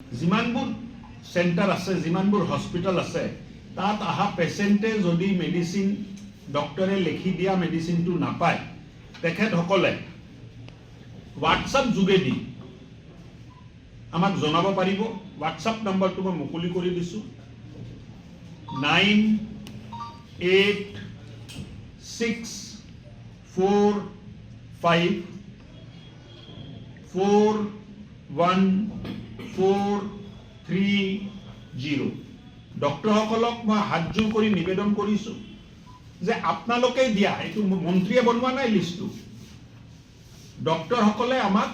যিমানবোৰ চেণ্টাৰ আছে, যিমানবোৰ হস্পিটেল আছে, তাত অহা পেচেণ্টে যদি মেডিচিন ডক্টৰে লিখি দিয়া মেডিচিনটো নাপায়, তেখেতসকলে হোৱাটছআপ যোগেদি আমাক জনাব পাৰিব। হোৱাটছআপ নম্বৰটো মই মুকলি কৰি দিছোঁ 9886454143 ডক্টৰসকলক মই হাতজোৰ কৰি নিবেদন কৰিছোঁ যে আপোনালোকে দিয়া, এইটো মন্ত্ৰীয়ে বনোৱা নাই লিষ্টটো, ডক্টৰসকলে আমাক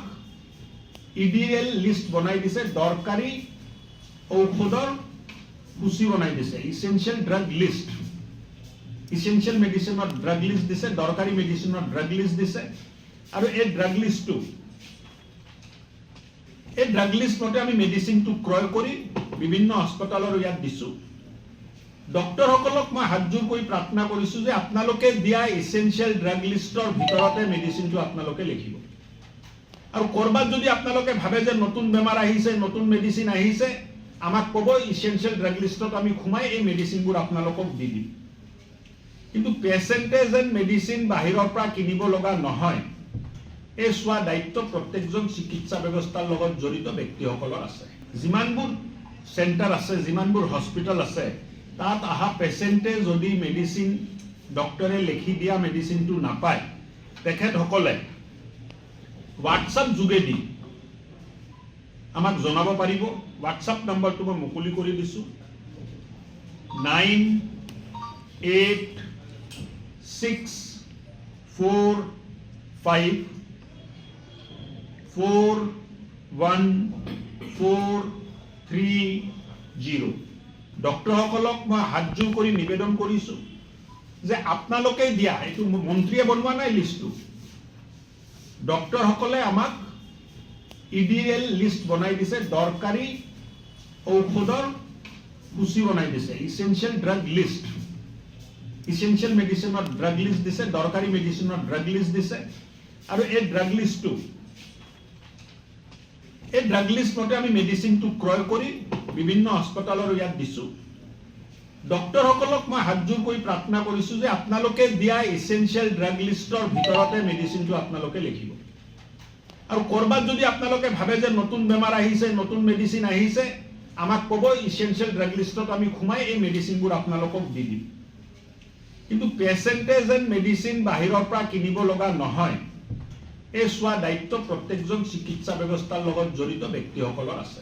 ইডিএল লিষ্ট বনাই দিছে, দৰকাৰী ঔষধৰ সূচী বনাই দিছে, ইসেনশিয়াল ড্ৰাগ লিষ্ট, ইসেনশিয়াল মেডিচিনৰ ড্ৰাগ লিষ্ট দিছে, দৰকাৰী মেডিচিনৰ ড্ৰাগ লিষ্ট দিছে। আৰু এই ড্ৰাগ লিষ্ট মতে আমি মেডিচিনটো ক্ৰয় কৰি বিভিন্ন হস্পিটেলৰ ইয়াত দিছোঁ। ডক্টৰসকলক মই হাতজোৰ কৰি প্ৰাৰ্থনা কৰিছোঁ যে আপোনালোকে দিয়া ইসেনশিয়াল ড্ৰাগ লিষ্টৰ ভিতৰতে মেডিচিনটো আপোনালোকে লিখিব। আৰু কৰবাত যদি আপোনালোকে ভাবে যে নতুন বেমাৰ আহিছে, নতুন মেডিচিন আহিছে, আমাক ক'ব, ইসেনশিয়াল ড্ৰাগ লিষ্টত আমি সোমাই এই মেডিচিনবোৰ আপোনালোকক দি দিম। কিন্তু পেচেণ্টে যেন মেডিচিন বাহিৰৰ পৰা কিনিব লগা নহয়, এই চোৱা দায়িত্ব প্ৰত্যেকজন চিকিৎসা ব্যৱস্থাৰ লগত জড়িত ব্যক্তিসকলৰ আছে। যিমানবোৰ চেণ্টাৰ আছে, যিমানবোৰ হস্পিটেল আছে, তাত অহা পেচেণ্টে যদি মেডিচিন ডক্টৰে লিখি দিয়া মেডিচিনটো নাপায়, তেখেতসকলে হোৱাটছআপ যোগেদি আমাক জনাব পাৰিব। হোৱাটছআপ নম্বৰটো মই মুকলি কৰি দিছোঁ 9886454143 ডক্টৰসকলক মই হাতজোৰ কৰি নিবেদন কৰিছোঁ যে আপোনালোকে দিয়া, এইটো মন্ত্ৰীয়ে বনোৱা নাই লিষ্টটো, ডক্টৰসকলে আমাক ইডিএল লিষ্ট বনাই দিছে, দৰকাৰী ঔষধৰ সূচী বনাই দিছে, ইসেনশিয়াল ড্ৰাগ লিষ্ট, ইসেনশিয়াল মেডিচিনৰ ড্ৰাগ লিষ্ট দিছে, দৰকাৰী মেডিচিনৰ ড্ৰাগ লিষ্ট দিছে। আৰু এই ড্ৰাগ লিষ্ট মতে আমি মেডিচিনটো ক্ৰয় কৰি বিভিন্ন হস্পিটেলৰ ইয়াত দিছোঁ। ডক্টৰসকলক মই হাতজোৰ কৰি প্ৰাৰ্থনা কৰিছোঁ যে আপোনালোকে দিয়া ইসেনশিয়াল ড্ৰাগ লিষ্টৰ ভিতৰতে মেডিচিনটো আপোনালোকে লিখিব। আৰু কৰবাত যদি আপোনালোকে ভাবে যে নতুন বেমাৰ আহিছে, নতুন মেডিচিন আহিছে, আমাক ক'ব, ইসেনশিয়াল ড্ৰাগ লিষ্টত আমি সোমাই এই মেডিচিনবোৰ আপোনালোকক দি দিম। কিন্তু পেচেণ্টে যেন মেডিচিন বাহিৰৰ পৰা কিনিব লগা নহয়, এই চোৱা দায়িত্ব প্ৰত্যেকজন চিকিৎসা ব্যৱস্থাৰ লগত জড়িত ব্যক্তিসকলৰ আছে।